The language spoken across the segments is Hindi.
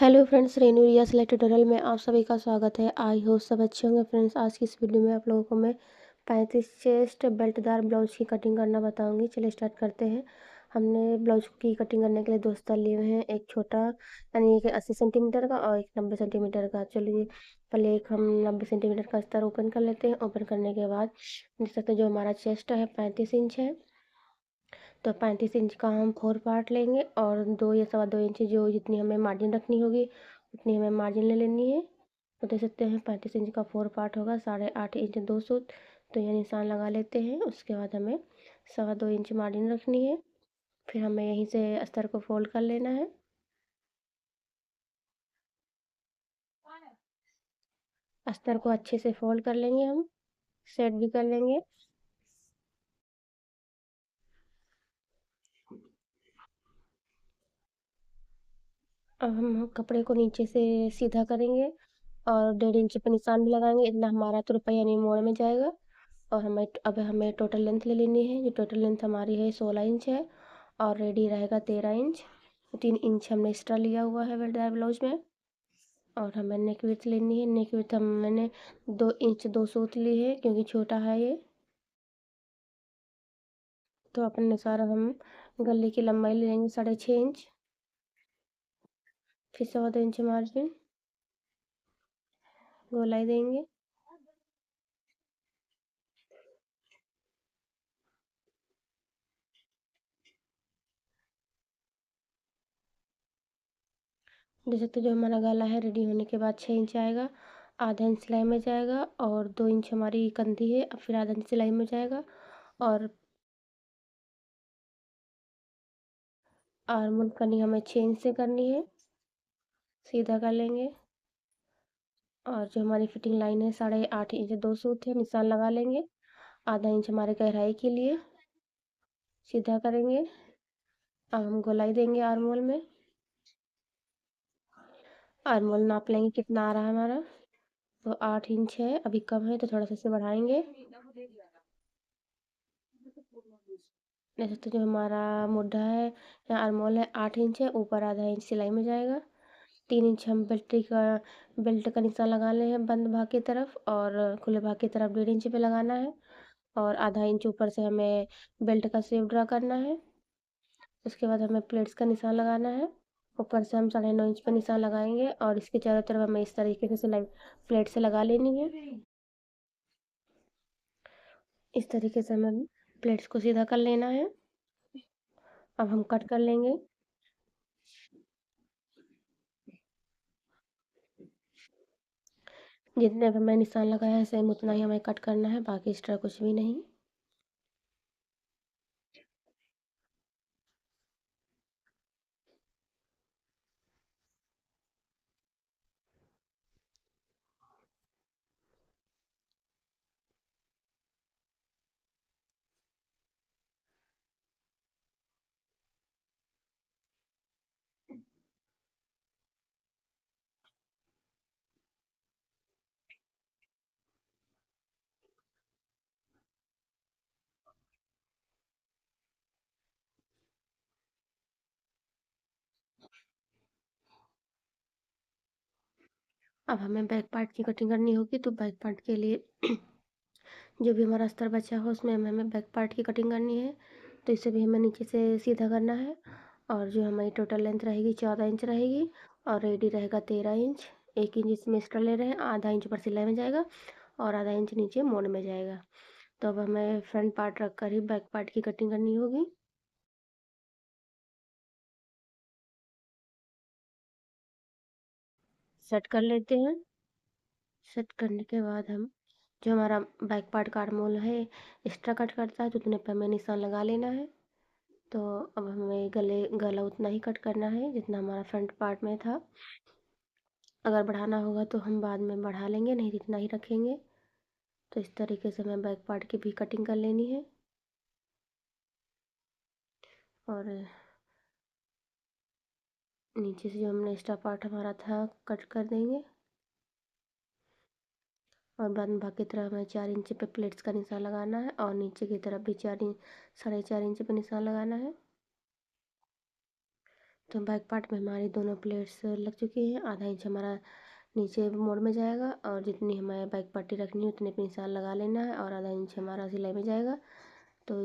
हेलो फ्रेंड्स, रेनू रिया सिलाई ट्यूटोरियल में आप सभी का स्वागत है। आई होप सब अच्छे होंगे। फ्रेंड्स, आज की इस वीडियो में आप लोगों को मैं 35 चेस्ट बेल्टदार ब्लाउज की कटिंग करना बताऊंगी। चलिए स्टार्ट करते हैं। हमने ब्लाउज की कटिंग करने के लिए दो अस्तर लिए हुए हैं, एक छोटा यानी कि 80 सेंटीमीटर का और एक 90 सेंटीमीटर का। चलिए पहले एक हम 90 सेंटीमीटर का अस्तर ओपन कर लेते हैं। ओपन करने के बाद देख सकते हैं जो हमारा चेस्ट है 35 इंच है, तो 35 इंच का हम 4 पार्ट लेंगे और 2 या 2.25 इंच जो जितनी हमें मार्जिन रखनी होगी उतनी हमें मार्जिन ले लेनी है। तो देख सकते हैं 35 इंच का 4 पार्ट होगा 8.5 इंच 2 सूत। तो यह निशान लगा लेते हैं। उसके बाद हमें 2.25 इंच मार्जिन रखनी है। फिर हमें यहीं से अस्तर को फोल्ड कर लेना है। अस्तर को अच्छे से फोल्ड कर लेंगे, हम सेट भी कर लेंगे। अब हम कपड़े को नीचे से सीधा करेंगे और 1.5 इंच पे निशान भी लगाएंगे। इतना हमारा तुरपाई यानी मोड़ में जाएगा। और हमें टोटल लेंथ ले लेनी है। जो टोटल लेंथ हमारी है 16 इंच है और रेडी रहेगा 13 इंच। 3 इंच हमने एक्स्ट्रा लिया हुआ है वेलदार ब्लाउज में। और हमें नेक विड्थ लेनी है। नेक विड्थ मैंने 2 इंच 2 सूत ली है क्योंकि छोटा है ये। तो अपने अनुसार हम गले की लंबाई ले लेंगे 6.5 इंच। फिर 2.25 इंच मार्जिन गोलाई देंगे। जैसे तो जो हमारा गला है रेडी होने के बाद 6 इंच आएगा। आधा इंच सिलाई में जाएगा और 2 इंच हमारी कंधी है, अब फिर आधा इंच सिलाई में जाएगा। और आर्मोल कनी हमें 6 इंच से करनी है, सीधा कर लेंगे। और जो हमारी फिटिंग लाइन है 8.5 इंच 2 सूत है, निशान लगा लेंगे। आधा इंच हमारे गहराई के लिए सीधा करेंगे। अब हम गोलाई देंगे आर्मोल में। आर्मोल नाप लेंगे कितना आ रहा है हमारा। तो 8 इंच है, अभी कम है तो थोड़ा सा इसे बढ़ाएंगे। जैसे तो जो हमारा मुड्ढा है या आर्मोल है 8 इंच है, ऊपर आधा इंच सिलाई में जाएगा। 3 इंच हम बेल्ट का निशान लगाने हैं बंद भाग की तरफ और खुले भाग की तरफ 1.5 इंच पे लगाना है। और आधा इंच ऊपर से हमें बेल्ट का शेप ड्रा करना है। उसके बाद हमें प्लेट्स का निशान लगाना है। ऊपर से हम 9.5 इंच पर निशान लगाएंगे और इसके चारों तरफ हमें इस तरीके से सिलाई प्लेट से लगा लेनी है। इस तरीके से हमें प्लेट्स को सीधा कर लेना है। अब हम कट कर लेंगे। जितने भी हमें निशान लगाया है सेम उतना ही हमें कट करना है, बाकी एक्स्ट्रा कुछ भी नहीं। अब हमें बैक पार्ट की कटिंग करनी होगी, तो बैक पार्ट के लिए जो भी हमारा अस्तर बचा हो उसमें हमें बैक पार्ट की कटिंग करनी है। तो इसे भी हमें नीचे से सीधा करना है। और जो हमारी टोटल लेंथ रहेगी 14 इंच रहेगी और रेडी रहेगा 13 इंच। 1 इंच इसमें एक्स्ट्रा ले रहे हैं, आधा इंच ऊपर सिलाई में जाएगा और आधा इंच नीचे मोड़ में जाएगा। तो अब हमें फ्रंट पार्ट रख कर ही बैक पार्ट की कटिंग करनी होगी। सेट कर लेते हैं। सेट करने के बाद हम जो हमारा बैक पार्ट का आर्मोल है एक्स्ट्रा कट करता है तो उतने पे हमें निशान लगा लेना है। तो अब हमें गला उतना ही कट करना है जितना हमारा फ्रंट पार्ट में था। अगर बढ़ाना होगा तो हम बाद में बढ़ा लेंगे, नहीं तो इतना ही रखेंगे। तो इस तरीके से हमें बैक पार्ट की भी कटिंग कर लेनी है। और नीचे से जो हमने एक्स्ट्रा पार्ट हमारा था कट कर देंगे। और बाद में भाग की तरफ हमें 4 इंच पे प्लेट्स का निशान लगाना है और नीचे की तरफ भी 4 इंच 4.5 इंच पे निशान लगाना है। तो बैक पार्ट में हमारी दोनों प्लेट्स लग चुकी हैं। आधा इंच हमारा नीचे मोड़ में जाएगा और जितनी हमें बैक पट्टी रखनी है उतने पे निशान लगा लेना है और आधा इंच हमारा सिलाई में जाएगा। तो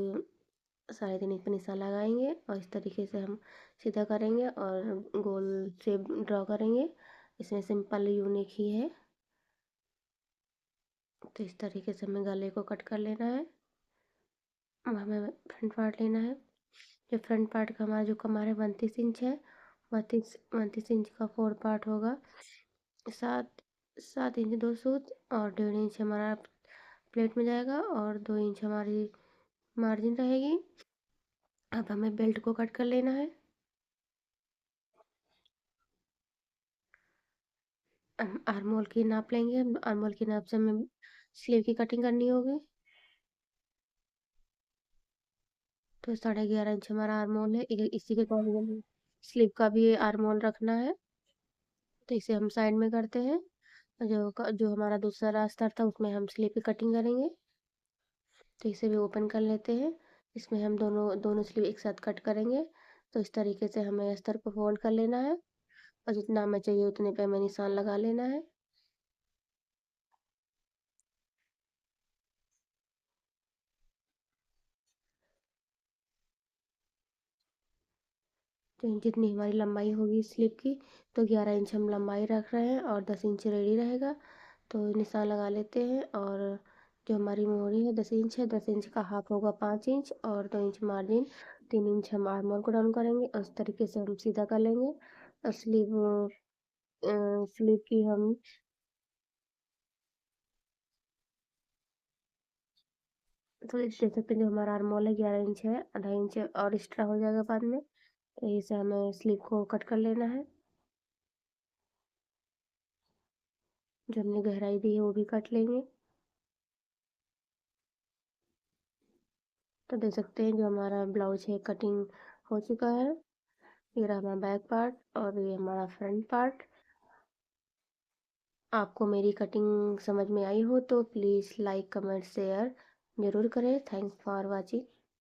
3.5 इंच पे निशान लगाएंगे और इस तरीके से हम सीधा करेंगे और गोल शेप ड्रॉ करेंगे। इसमें सिंपल यूनिक ही है। तो इस तरीके से हमें गले को कट कर लेना है। अब हमें फ्रंट पार्ट लेना है। जो फ्रंट पार्ट का हमारा जो कमर है 32 इंच है। 32 इंच का 4 पार्ट होगा। 7 इंच 2 सूत और 1.5 इंच हमारा प्लेट में जाएगा और 2 इंच हमारी मार्जिन रहेगी। अब हमें बेल्ट को कट कर लेना है। आर्म होल की नाप लेंगे। आर्म होल की नाप से हमें स्लीव की कटिंग करनी होगी। तो 11.5 इंच हमारा आर्म होल है। इसी के अकॉर्डिंग हमें स्लीव का भी आर्म होल रखना है। तो इसे हम साइड में करते हैं। जो हमारा दूसरा रास्ता था उसमें हम स्लीव की कटिंग करेंगे। तो इसे भी ओपन कर लेते हैं। इसमें हम दोनों दोनों स्लीव एक साथ कट करेंगे। तो इस तरीके से हमें अस्तर को फोल्ड कर लेना है और जितना हमें चाहिए उतने पे हमें निशान लगा लेना है। तो जितनी हमारी लंबाई होगी स्लीव की, तो 11 इंच हम लंबाई रख रहे हैं और 10 इंच रेडी रहेगा। तो निशान लगा लेते हैं और जो हमारी मोहरी है 10 इंच है। 10 इंच का हाफ होगा 5 इंच और 2 इंच मार्जिन। 3 इंच हम आर्म होल को डाउन करेंगे और इस तरीके से हम सीधा कर लेंगे। और स्लीव की हम तो देख सकते हैं जो हमारा आर्म होल है 11 इंच है। 2.5 इंच और एक्स्ट्रा हो जाएगा बाद में। तो इसे हमें स्लीव को कट कर लेना है। जो हमने गहराई दी है वो भी काट लेंगे। तो देख सकते हैं जो हमारा ब्लाउज है कटिंग हो चुका है। ये रहा हमारा बैक पार्ट और ये हमारा फ्रंट पार्ट। आपको मेरी कटिंग समझ में आई हो तो प्लीज़ लाइक कमेंट शेयर ज़रूर करें। Thanks for watching.